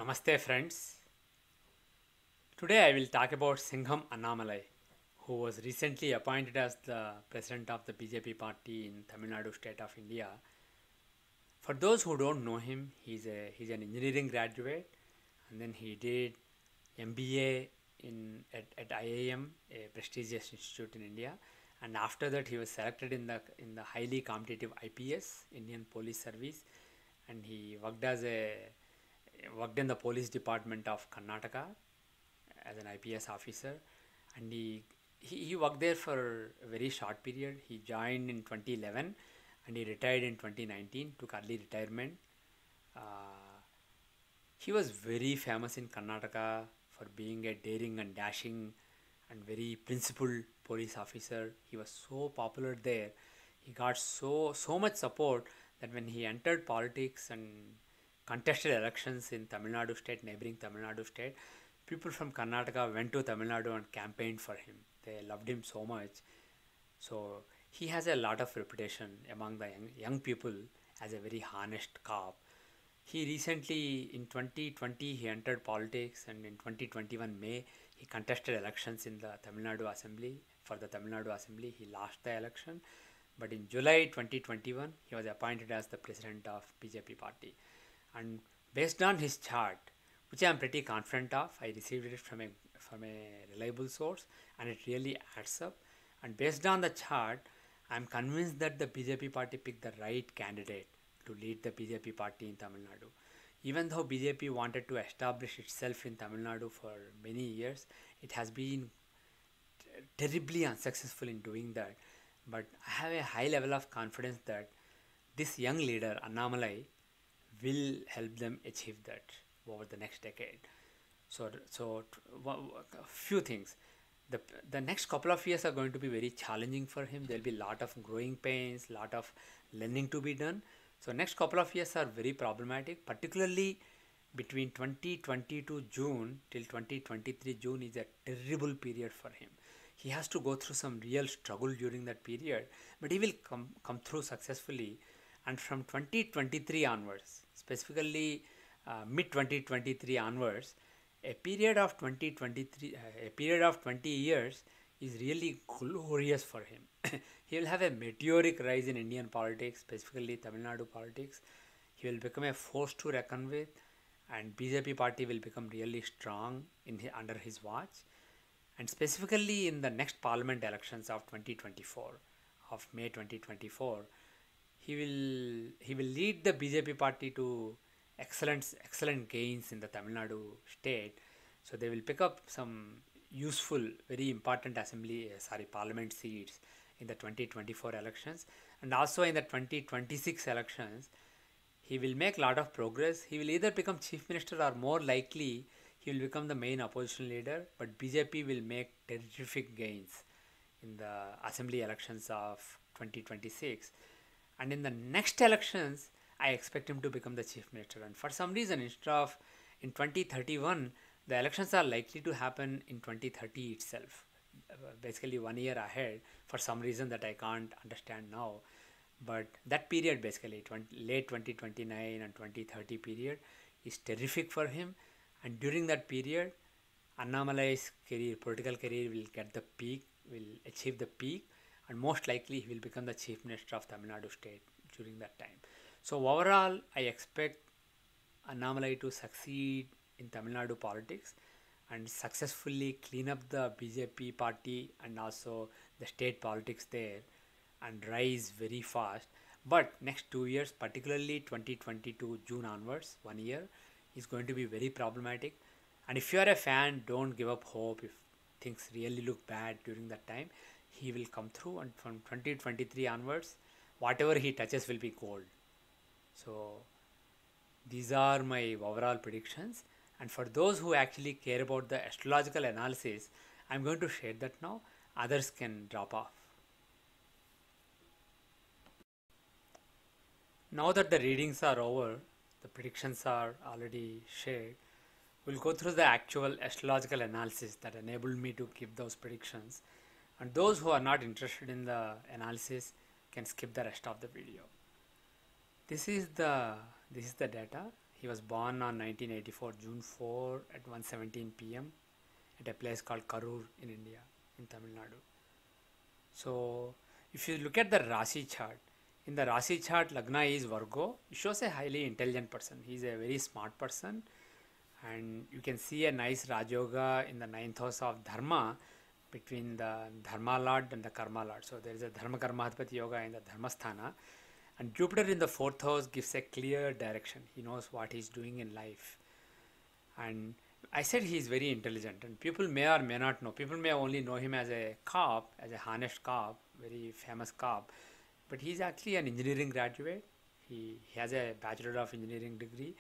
Namaste friends. Today I will talk about Singham Annamalai, who was recently appointed as the president of the BJP party in Tamil Nadu state of India. For those who don't know him, he's an engineering graduate, and then he did MBA at IIM, a prestigious institute in India, and after that he was selected in the highly competitive IPS, Indian Police Service, and he worked in the police department of Karnataka as an IPS officer, and he worked there for a very short period. He joined in 2011 and he retired in 2019, took early retirement. He was very famous in Karnataka for being a daring and dashing and very principled police officer. He was so popular there. He got so much support that when he entered politics and contested elections in Tamil Nadu state, neighboring Tamil Nadu state, people from Karnataka went to Tamil Nadu and campaigned for him. They loved him so much. So he has a lot of reputation among the young people as a very honest cop. He recently, in 2020, he entered politics, and in 2021 May, he contested elections in the Tamil Nadu Assembly. For the Tamil Nadu Assembly, he lost the election, but in July 2021, he was appointed as the president of BJP party. And based on his chart, which I am pretty confident of, I received it from a reliable source, and it really adds up. And based on the chart, I am convinced that the BJP party picked the right candidate to lead the BJP party in Tamil Nadu. Even though BJP wanted to establish itself in Tamil Nadu for many years, it has been terribly unsuccessful in doing that. But I have a high level of confidence that this young leader, Annamalai, will help them achieve that over the next decade. A few things. The next couple of years are going to be very challenging for him. There will be a lot of growing pains, lot of learning to be done. So next couple of years are very problematic, particularly between 2022 June till 2023 June is a terrible period for him. He has to go through some real struggle during that period, but he will come through successfully. And from 2023 onwards, specifically mid 2023 onwards, a period of 20 years is really glorious for him. He will have a meteoric rise in Indian politics, specifically Tamil Nadu politics. He will become a force to reckon with, and BJP party will become really strong under his watch. And specifically in the next parliament elections of 2024, of May 2024, he will lead the BJP party to excellent gains in the Tamil Nadu state. So they will pick up some useful, very important parliament seats in the 2024 elections, and also in the 2026 elections. He will make a lot of progress. He will either become chief minister or more likely he will become the main opposition leader, but BJP will make terrific gains in the assembly elections of 2026. And in the next elections, I expect him to become the chief minister. And for some reason, instead of in 2031, the elections are likely to happen in 2030 itself, basically 1 year ahead for some reason that I can't understand now. But that period, basically late 2029 and 2030 period, is terrific for him. And during that period, Annamalai's political career will get the peak, will achieve the peak, and most likely he will become the chief minister of Tamil Nadu state during that time. So overall, I expect Annamalai to succeed in Tamil Nadu politics and successfully clean up the BJP party and also the state politics there and rise very fast. But next 2 years, particularly 2022 June onwards, 1 year, is going to be very problematic. And if you are a fan, don't give up hope. If things really look bad during that time, he will come through, and from 2023 onwards, whatever he touches will be gold. So these are my overall predictions, and for those who actually care about the astrological analysis, I'm going to share that now. Others can drop off. Now that the readings are over, the predictions are already shared, we'll go through the actual astrological analysis that enabled me to give those predictions. And those who are not interested in the analysis can skip the rest of the video. This is the data. He was born on 1984 June 4 at 1:17 p.m. at a place called Karur in India, in Tamil Nadu. So if you look at the Rasi chart, in the Rasi chart, Lagna is Virgo. It shows a highly intelligent person. He's a very smart person, and you can see a nice Raj Yoga in the ninth house of Dharma between the Dharma Lord and the Karma Lord. So there is a Dharma Karmadhipati Yoga in the Dharma Sthana, and Jupiter in the fourth house gives a clear direction. He knows what he's doing in life. And I said he is very intelligent, and people may or may not know. People may only know him as a cop, as a harnessed cop, very famous cop, but he's actually an engineering graduate. He has a Bachelor of Engineering degree,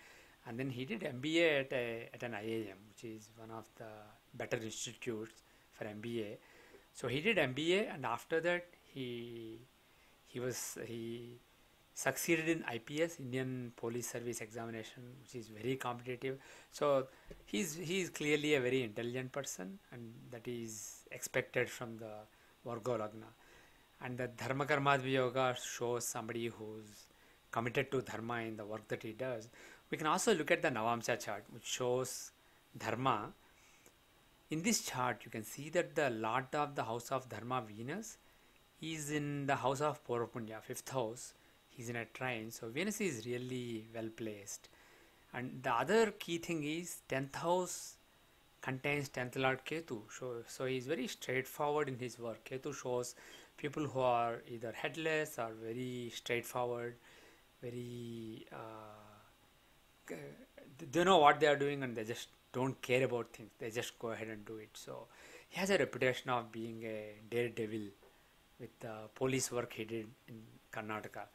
and then he did MBA at an IIM, which is one of the better institutes for MBA. So he did MBA, and after that he succeeded in IPS, Indian Police Service Examination, which is very competitive. So he's clearly a very intelligent person, and that is expected from the Virgo Lagna. And the Dharma Karmadhipati Yoga shows somebody who's committed to Dharma in the work that he does. We can also look at the Navamsa chart, which shows Dharma. In this chart, you can see that the Lord of the house of Dharma, Venus, is in the house of Purva, fifth house. He's in a trine, so Venus is really well placed. And the other key thing is 10th house contains 10th Lord Ketu. So he's very straightforward in his work. Ketu shows people who are either headless or very straightforward, very they know what they are doing, and they just don't care about things. They just go ahead and do it. So he has a reputation of being a daredevil with the police work he did in Karnataka.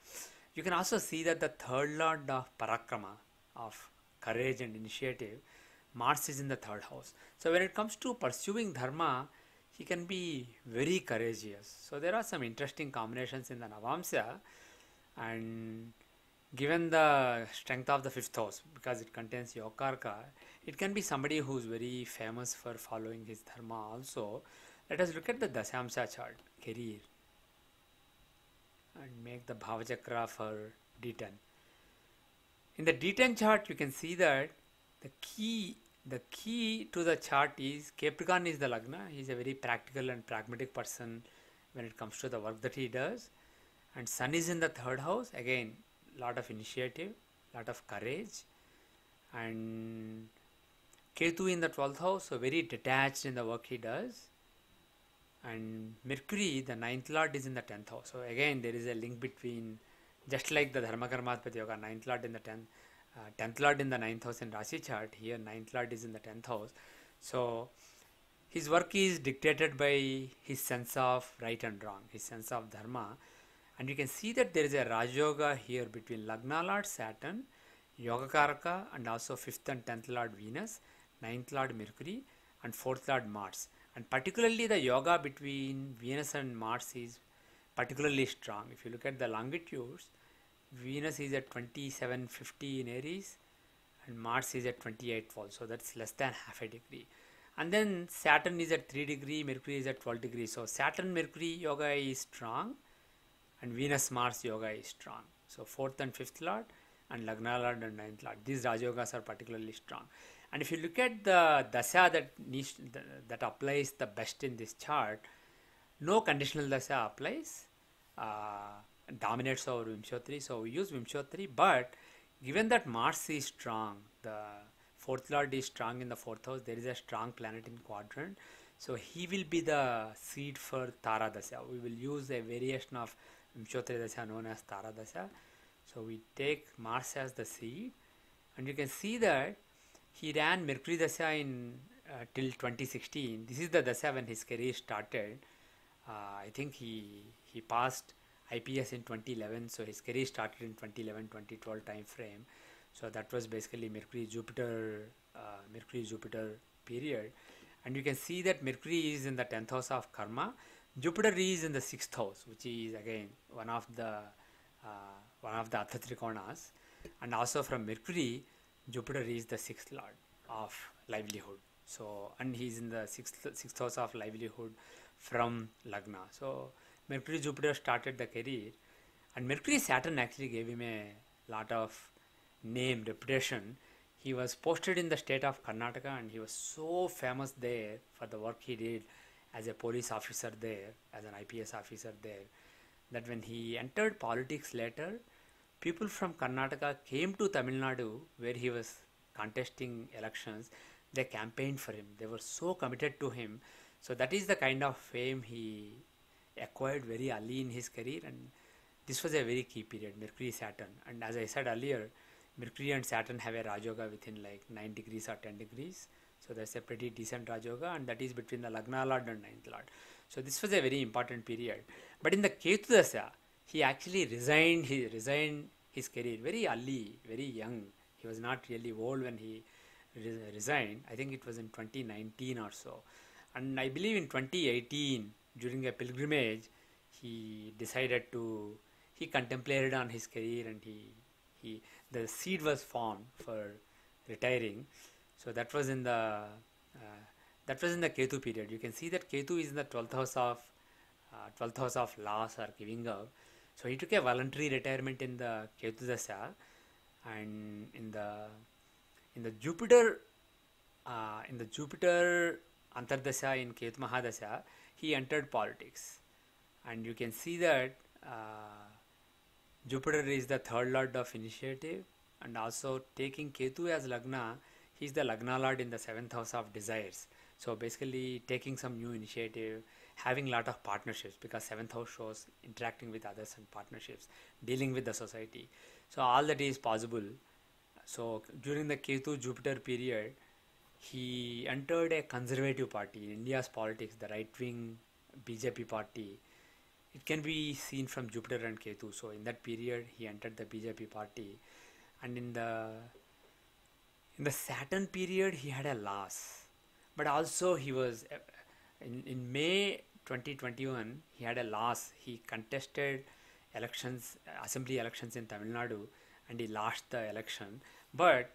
You can also see that the third lord of Parakrama, of courage and initiative, Mars is in the third house. So when it comes to pursuing Dharma, he can be very courageous. So there are some interesting combinations in the Navamsa, and given the strength of the fifth house, because it contains Yokarka, it can be somebody who's very famous for following his Dharma also. Let us look at the Dasyamsa chart, career, and make the Bhavachakra for D10. In the D10 chart, you can see that the key to the chart is Capricorn is the Lagna. He is a very practical and pragmatic person when it comes to the work that he does. And Sun is in the third house. Again, lot of initiative, lot of courage. And Ketu in the 12th house, so very detached in the work he does. And Mercury, the 9th Lord, is in the 10th house. So again, there is a link between, just like the Dharma Karmadhipati Yoga, 9th Lord in the 10th Lord in the 9th house in Rasi chart, here 9th Lord is in the 10th house. So his work is dictated by his sense of right and wrong, his sense of Dharma. And you can see that there is a Raj Yoga here between Lagna Lord Saturn, Yoga Karaka, and also 5th and 10th Lord Venus, 9th Lord Mercury, and 4th Lord Mars. And particularly the yoga between Venus and Mars is particularly strong. If you look at the longitudes, Venus is at 2750 in Aries and Mars is at 28 volts. So that's less than half a degree. And then Saturn is at 3 degree, Mercury is at 12 degrees. So Saturn Mercury yoga is strong and Venus Mars yoga is strong. So 4th and 5th Lord and Lagna Lord and 9th Lord. These Raj Yogas are particularly strong. And if you look at the dasha that applies the best in this chart, no conditional dasha applies, dominates over Vimshottari. So we use Vimshottari, but given that Mars is strong, the 4th Lord is strong in the 4th house, there is a strong planet in quadrant. So he will be the seed for Tara dasha. We will use a variation of Vimshottari dasha known as Tara dasha. So we take Mars as the seed, and you can see that he ran Mercury Dasha in till 2016. This is the Dasha when his career started. I think he passed IPS in 2011, so his career started in 2011-2012 time frame. So that was basically Mercury-Jupiter period. And you can see that Mercury is in the 10th house of Karma. Jupiter is in the 6th house, which is again one of the Artha Trikonas. And also from Mercury, Jupiter is the 6th Lord of livelihood. So, and he's in the 6th house of livelihood from Lagna. So, Mercury Jupiter started the career, and Mercury Saturn actually gave him a lot of name, reputation. He was posted in the state of Karnataka, and he was so famous there for the work he did as a police officer there, as an IPS officer there, that when he entered politics later, people from Karnataka came to Tamil Nadu where he was contesting elections. They campaigned for him. They were so committed to him. So that is the kind of fame he acquired very early in his career, and this was a very key period, Mercury Saturn. And as I said earlier, Mercury and Saturn have a Rajoga within like 9 degrees or 10 degrees. So that's a pretty decent Rajoga, and that is between the Lagna Lord and Ninth Lord. So this was a very important period. But in the Ketu Dasya, he actually resigned his career very early, very young. He was not really old when he resigned. I think it was in 2019 or so. And I believe in 2018, during a pilgrimage, he decided to, he contemplated on his career, and the seed was formed for retiring. So that was in the Ketu period. You can see that Ketu is in the 12th house of loss or giving up. So he took a voluntary retirement in the Ketu Dasya, and in the Jupiter Antardasya in Ketu Mahadasya, he entered politics. And you can see that Jupiter is the third lord of initiative, and also taking Ketu as Lagna, he is the Lagna lord in the 7th house of desires. So basically taking some new initiative, having lot of partnerships, because 7th house shows interacting with others and partnerships, dealing with the society. So all that is possible. So during the Ketu Jupiter period, he entered a conservative party in India's politics, the right wing BJP party. It can be seen from Jupiter and Ketu. So in that period, he entered the BJP party, and in the Saturn period, he had a loss. But also he was in May 2021, he had a loss. He contested elections, assembly elections in Tamil Nadu, and he lost the election. But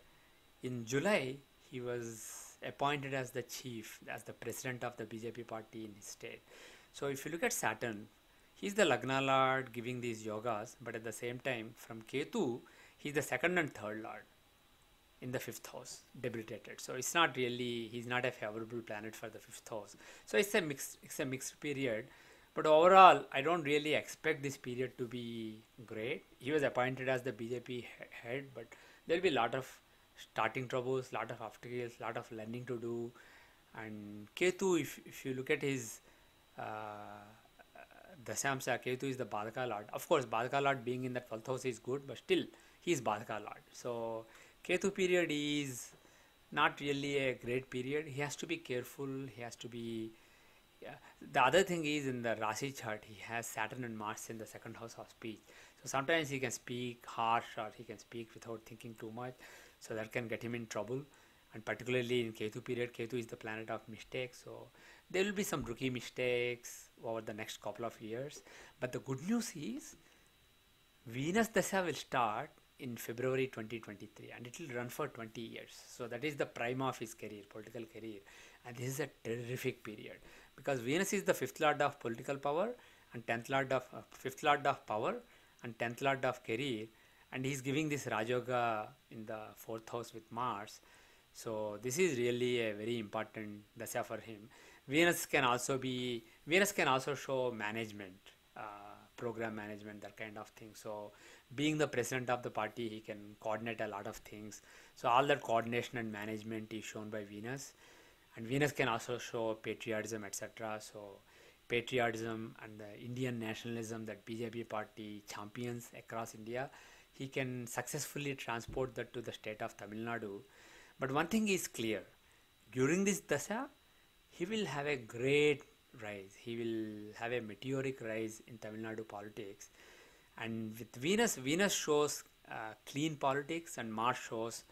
in July, he was appointed as the chief, as the president of the BJP party in his state. So if you look at Saturn, he's the Lagna Lord giving these yogas, but at the same time, from Ketu, he's the second and third Lord in the 5th house, debilitated. So it's not really, he's not a favorable planet for the 5th house. So it's a mixed period. But overall, I don't really expect this period to be great. He was appointed as the BJP head, but there'll be a lot of starting troubles, lot of obstacles, lot of learning to do. And Ketu, if you look at his Dasyamsa, Ketu is the Badaka Lord. Of course, Badaka Lord being in the 12th house is good, but still, he is Badaka Lord. So Ketu period is not really a great period. He has to be careful. He has to be. Yeah. The other thing is, in the Rasi chart, he has Saturn and Mars in the 2nd house of speech. So sometimes he can speak harsh, or he can speak without thinking too much. So that can get him in trouble. And particularly in Ketu period, Ketu is the planet of mistakes. So there will be some rookie mistakes over the next couple of years. But the good news is, Venus Dasha will start in February 2023, and it will run for 20 years. So that is the prime of his career, political career. And this is a terrific period, because Venus is the 5th lord of political power and 5th lord of power and 10th lord of career, and he is giving this Rajoga in the 4th house with Mars. So this is really a very important dasha for him. Venus can also show management, program management, that kind of thing. So being the president of the party, he can coordinate a lot of things. So all that coordination and management is shown by Venus. And Venus can also show patriotism, etc. So patriotism and the Indian nationalism that BJP party champions across India, he can successfully transport that to the state of Tamil Nadu. But one thing is clear, during this dasha, he will have a great rise. He will have a meteoric rise in Tamil Nadu politics. And with Venus shows clean politics, and Mars shows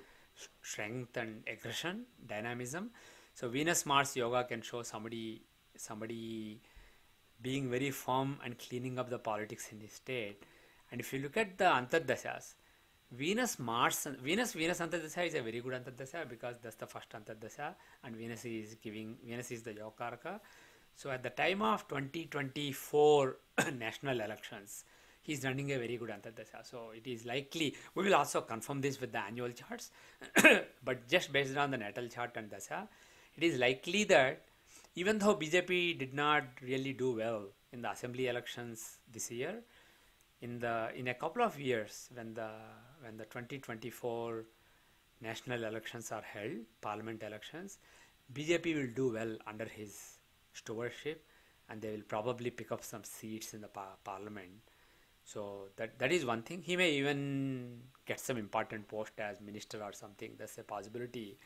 strength and aggression, dynamism. So Venus-Mars yoga can show somebody being very firm and cleaning up the politics in his state. And if you look at the Antardashas, Venus Antardasha is a very good Antardasha, because that's the first Antardasha, and Venus is the Yogaraka. So at the time of 2024 national elections, he's running a very good Antardasha. So it is likely, we will also confirm this with the annual charts, but just based on the natal chart and Dasha, it is likely that even though BJP did not really do well in the assembly elections this year, in a couple of years when the 2024 national elections are held, parliament elections, BJP will do well under his stewardship, and they will probably pick up some seats in the parliament. So that is one thing. He may even get some important post as minister or something. That's a possibility.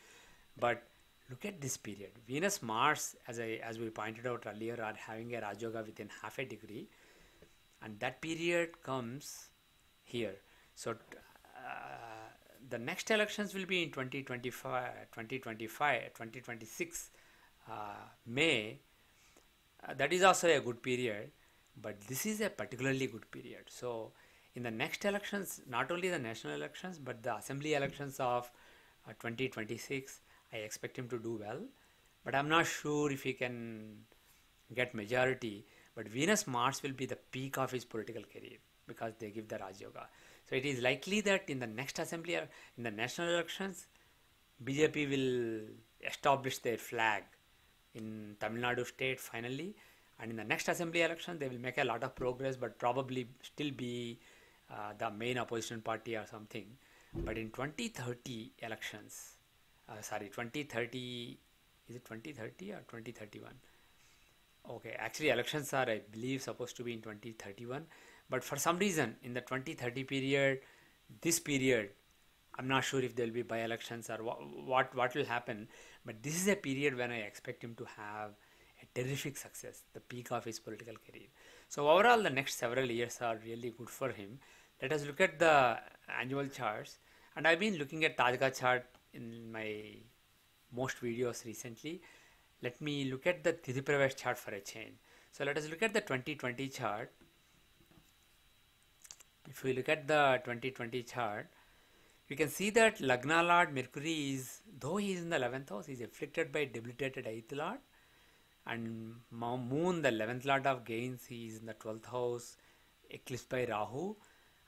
But look at this period. Venus, Mars, as we pointed out earlier, are having a Rajyoga within half a degree, and that period comes here. So the next elections will be in 2026 May. That is also a good period, but this is a particularly good period. So in the next elections, not only the national elections but the assembly elections of 2026, I expect him to do well, but I'm not sure if he can get majority. But Venus Mars will be the peak of his political career because they give the Raj Yoga. So it is likely that in the next assembly, in the national elections, BJP will establish their flag in Tamil Nadu state finally, and in the next assembly election they will make a lot of progress, but probably still be the main opposition party or something. But in 2030 elections, 2030, is it 2030 or 2031? Okay, actually elections are, I believe, supposed to be in 2031, but for some reason in the 2030 period, this period, I'm not sure if there will be by-elections or what will happen, but this is a period when I expect him to have a terrific success, the peak of his political career. So overall, the next several years are really good for him. Let us look at the annual charts, and I've been looking at Tajka chart in my most videos recently. Let me look at the Tithi Pravesh chart for a change. So let us look at the 2020 chart. If we look at the 2020 chart, you can see that Lagna Lord Mercury is, though he is in the 11th house, he is afflicted by debilitated 8th Lord, and Moon, the 11th Lord of gains, he is in the 12th house, eclipsed by Rahu,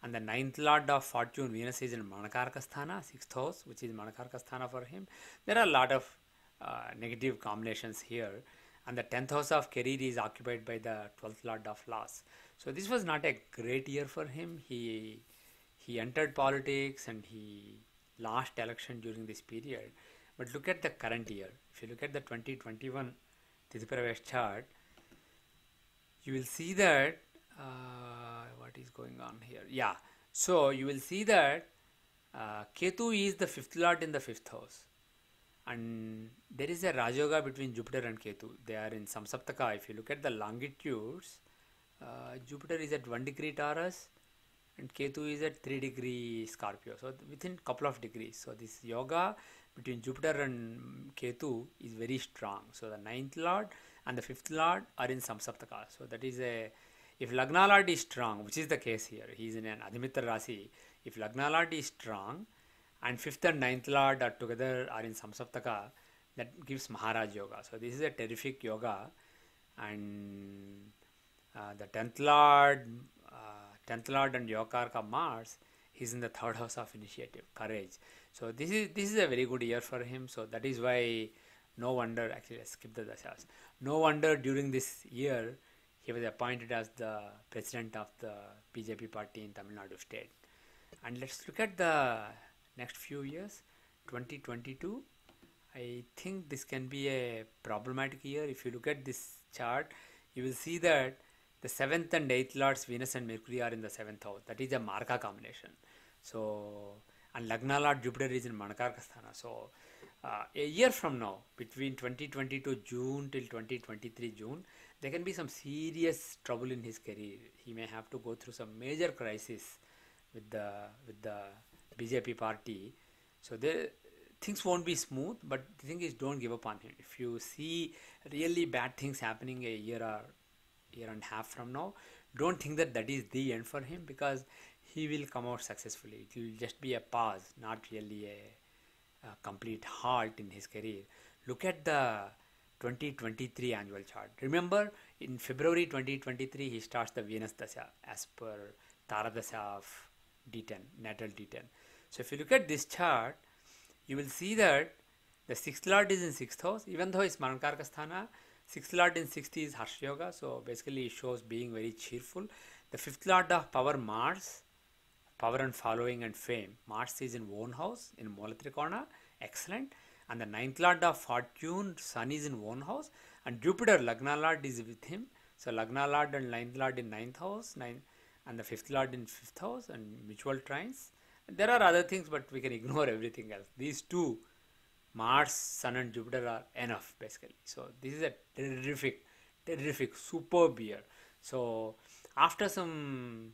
and the 9th Lord of fortune, Venus, is in Manakarka Sthana, 6th house, which is Manakarka Sthana for him. There are a lot of negative combinations here, and the 10th house of career is occupied by the 12th Lord of loss. So this was not a great year for him. He entered politics and he lost election during this period. But look at the current year. If you look at the 2021 Tithi Pravesh chart, you will see that what is going on here. Yeah, so you will see that Ketu is the 5th Lord in the 5th house, and there is a Rajoga between Jupiter and Ketu. They are in Samsaptaka. If you look at the longitudes, Jupiter is at 1 degree Taurus and Ketu is at 3 degree Scorpio. So within couple of degrees. So this yoga between Jupiter and Ketu is very strong. So the 9th Lord and the 5th Lord are in Samsaptaka. So that is if Lagna Lord is strong, which is the case here, he is in an Adhimitra Rasi. If Lagna Lord is strong and 5th and 9th Lord are together are in Samsaptaka, that gives Maharaj Yoga. So this is a terrific yoga, and the 10th Lord and Yogarka Mars, he's in the 3rd house of initiative, courage. So this is a very good year for him. So that is why no wonder, actually let's skip the dashas. No wonder during this year he was appointed as the president of the BJP party in Tamil Nadu state. And let's look at the next few years. 2022, I think this can be a problematic year. If you look at this chart, you will see that the 7th and 8th Lords, Venus and Mercury, are in the 7th house. That is a Marka combination. So, and Lagna Lord Jupiter is in Manakarka Sthana. So, a year from now, between 2022 June till 2023 June, there can be some serious trouble in his career. He may have to go through some major crisis with the BJP party. So things won't be smooth, but the thing is, don't give up on him. If you see really bad things happening a year and a half from now, don't think that is the end for him, because he will come out successfully. It will just be a pause, not really a complete halt in his career. Look at the 2023 annual chart. Remember, in February 2023, he starts the Venus Dasha as per Taradasa of D10, natal D10. So if you look at this chart, you will see that the sixth lord is in sixth house, even though it's Marankaraka Sthana. Sixth lord in sixth is Harsh Yoga, so basically it shows being very cheerful. The fifth lord of power, Mars, power and following and fame. Mars is in own house in Moola Trikona, excellent. And the ninth lord of fortune, Sun is in own house, and Jupiter, Lagna lord, is with him. So Lagna lord and ninth lord in ninth house, and the fifth lord in fifth house, and mutual trines. There are other things, but we can ignore everything else. These two, Mars, Sun, and Jupiter, are enough basically. So this is a terrific, superb year. So after some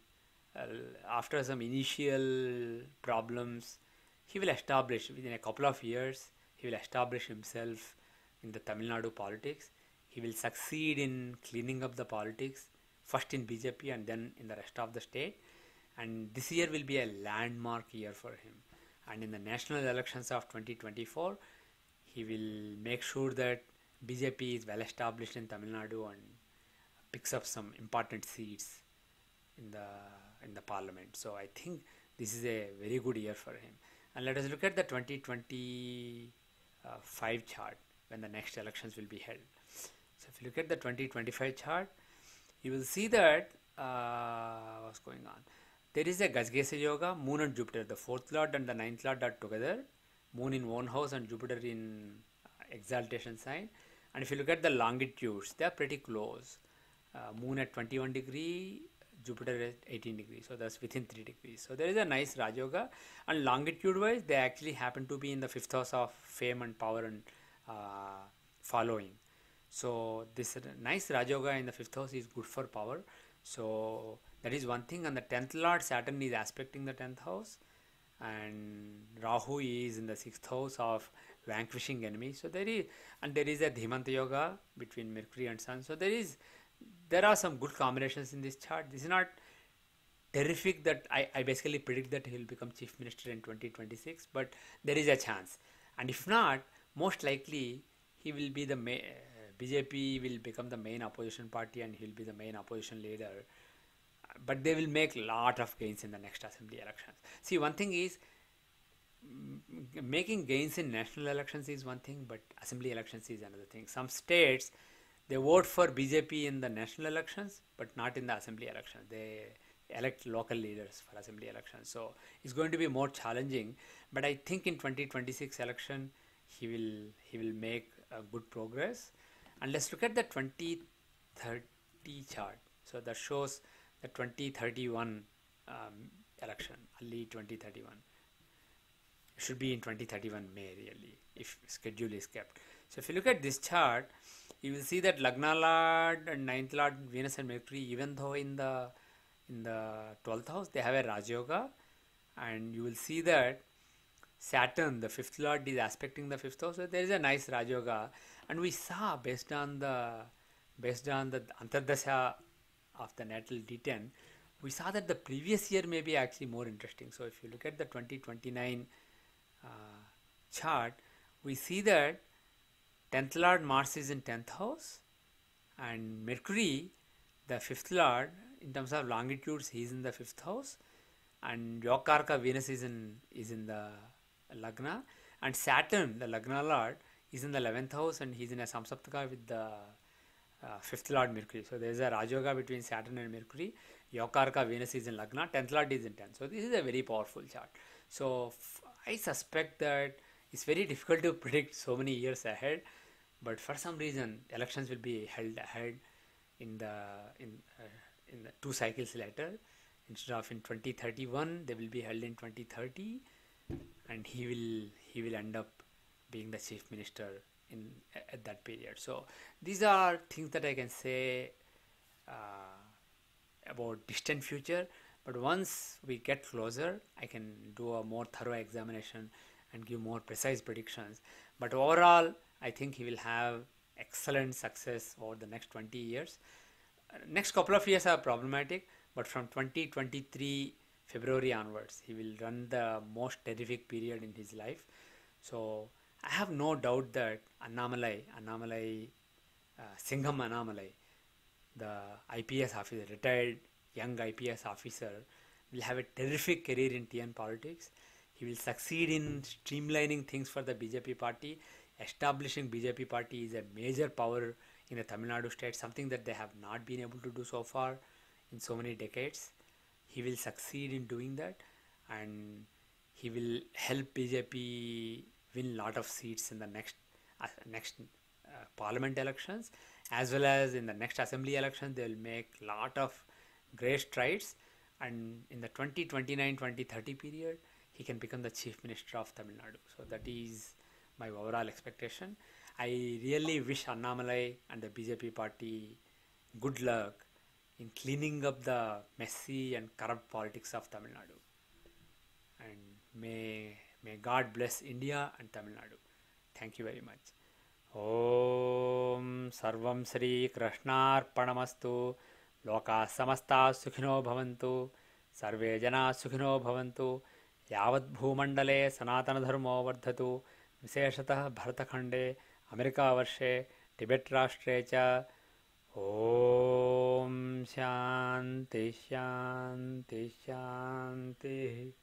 uh, after some initial problems, he will establish within a couple of years. He will establish himself in the Tamil Nadu politics. He will succeed in cleaning up the politics, first in BJP and then in the rest of the state. And this year will be a landmark year for him. And in the national elections of 2024, he will make sure that BJP is well established in Tamil Nadu and picks up some important seats in the parliament. So I think this is a very good year for him. And let us look at the 2025 chart when the next elections will be held. So if you look at the 2025 chart, you will see that what's going on. There is a Gajgesa Yoga, Moon and Jupiter, the fourth lord and the ninth lord are together. Moon in one house and Jupiter in exaltation sign. And if you look at the longitudes, they are pretty close. Moon at 21 degree, Jupiter at 18 degrees, so that's within 3 degrees. So there is a nice Raj Yoga, and longitude wise they actually happen to be in the fifth house of fame and power and following. So this nice Raj Yoga in the fifth house is good for power. So that is one thing. And the 10th lord Saturn is aspecting the 10th house, and Rahu is in the 6th house of vanquishing enemies. So there is a Dhimanta Yoga between Mercury and Sun. So there are some good combinations in this chart. This is not terrific that I basically predict that he will become chief minister in 2026, but there is a chance. And if not, most likely he will be BJP will become the main opposition party and he will be the main opposition leader. But they will make a lot of gains in the next assembly elections. See, one thing is making gains in national elections is one thing, but assembly elections is another thing. Some states, they vote for BJP in the national elections, but not in the assembly elections. They elect local leaders for assembly elections. So it's going to be more challenging. But I think in 2026 election, he will make a good progress. And let's look at the 2030 chart. So that shows the 2031 election, early 2031. It should be in 2031 May really, if schedule is kept. So if you look at this chart, you will see that Lagna Lord and 9th Lord Venus and Mercury, even though in the 12th house they have a Raj Yoga, and you will see that Saturn, the 5th Lord, is aspecting the 5th house. So there is a nice Raj Yoga, and we saw based on the Antardasha of the natal D10, we saw that the previous year may be actually more interesting. So if you look at the 2029 chart, we see that 10th Lord Mars is in 10th house, and Mercury, the 5th Lord, in terms of longitudes, he is in the 5th house, and Yokarka Venus is in the Lagna, and Saturn, the Lagna Lord, is in the 11th house, and he is in a Samsaptaka with the 5th Lord Mercury. So there is a Raj Yoga between Saturn and Mercury. Yokarka Venus is in Lagna, 10th Lord is in 10th. So this is a very powerful chart. So I suspect that it's very difficult to predict so many years ahead, but for some reason elections will be held ahead in the 2 cycles later. Instead of in 2031, they will be held in 2030, and he will end up being the chief minister at that period. So these are things that I can say about distant future, but once we get closer, I can do a more thorough examination and give more precise predictions. But overall, I think he will have excellent success over the next 20 years. Next couple of years are problematic, but from 2023 February onwards, he will run the most terrific period in his life. So I have no doubt that Annamalai, Singham Annamalai, the IPS officer, retired young IPS officer, will have a terrific career in TN politics. He will succeed in streamlining things for the BJP party. Establishing BJP party is a major power in the Tamil Nadu state, something that they have not been able to do so far in so many decades. He will succeed in doing that, and he will help BJP win lot of seats in the next parliament elections, as well as in the next assembly election. They will make lot of great strides, and in the 2029-2030 period, he can become the chief minister of Tamil Nadu. So that is my overall expectation. I really wish Annamalai and the BJP party good luck in cleaning up the messy and corrupt politics of Tamil Nadu. And may God bless India and Tamil Nadu. Thank you very much. Om Sarvam Sri Krishnarpanamastu. Loka samasta sukhino bhavantu. Sarve jana sukhino bhavantu. Yavat bhumandale sanatana dharmo vardhatu. Visheshatah Bharatakhande, Amerika varshe, Tibet rashtre cha. Om Shanti Shanti Shanti.